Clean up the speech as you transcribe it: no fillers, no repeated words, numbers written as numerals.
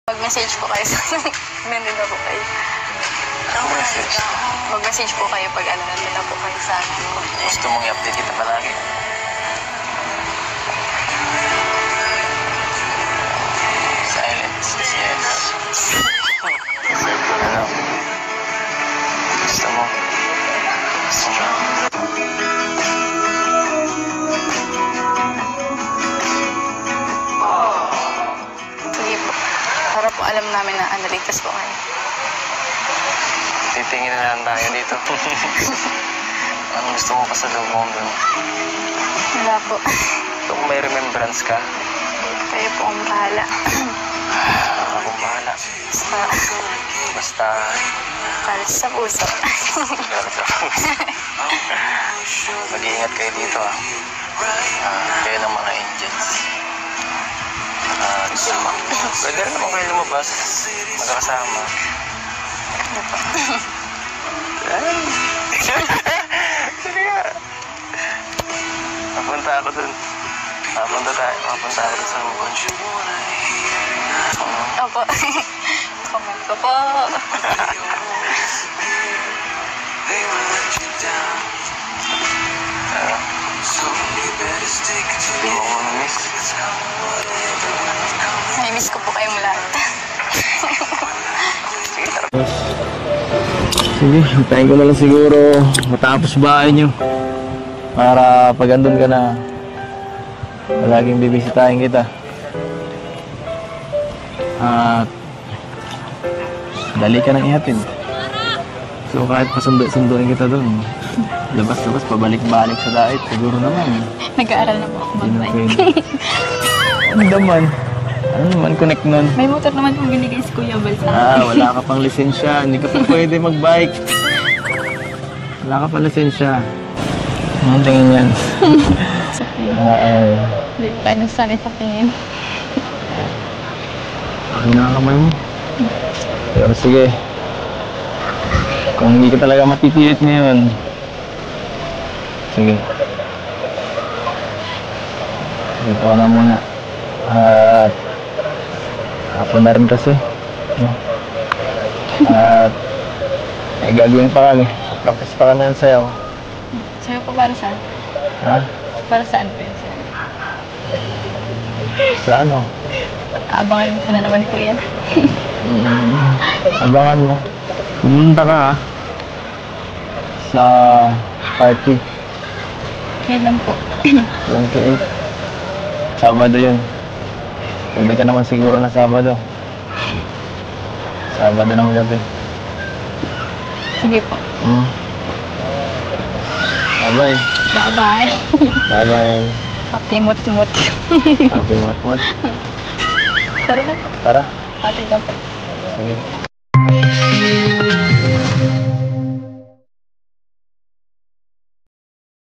Mag-message po kayo sa nandun na po kayo. Mag-message po kayo pag nandun na po kayo sa akin. Gusto mong i-update kita palagi? Silence. Yes. Ano? Gusto mo? Gusto mo? Sige po. Para po alam namin na ligtas po kayo. Titingin na lang tayo dito. Anong gusto mo pa sa loob mo doon? Wala po. Kung may remembrance ka, Kayo po ang bahala. akong bahala. Basta, Para sa puso. mag-iingat kayo dito ah. Kayo ng mga angels. Pwede rin naman kayo lumabas. Magkakasama. Sige nga. Mapunta ako dun. Mapunta ako dun sa mukha. Opo. Comment ko po. Hindi mo ako miss. Nai-miss ko po kayong lahat. Sige, hintayin ko na lang siguro matapos bahay nyo. Para pag andun ka na, palaging bibisitahin kita. At dali ka nang ihatid. So kahit pasundo-sunduin kita dun, labas-labas, pabalik-balik sa dait, siguro naman. Nag-aaral na po ako mag-bike. Ano naman? Ano naman connect nun? May motor naman pong binigay si Kuya Bal sa akin. Wala ka pang lisensya. Hindi ka pa pwede mag-bike. Wala ka pang lisensya. Ano tingin yan? Hindi pa kayo nagsanay sa tingin. Okay na kamay mo. Pero sige. Kung hindi ka talaga matipilit ngayon, sige. Dito ka na muna. At hapon na rin kasi. At may gagawin pa kami. Practice pa kami ng sayaw. Sa'yo po para saan? Ha? Para saan po yun? Sa ano? Abangan mo na naman ni Kuya. Abangan mo. Pumunta ka ha. Sa party. Kailan po? 28. Sabado yun. Pwede ka naman siguro na Sabado. Sabado ng gabi. Sige po. Bye-bye. Bye-bye. Bye-bye. Happy mut-mut. Happy mat-mat. Tara na po. Tara. Pati ka po. Sige.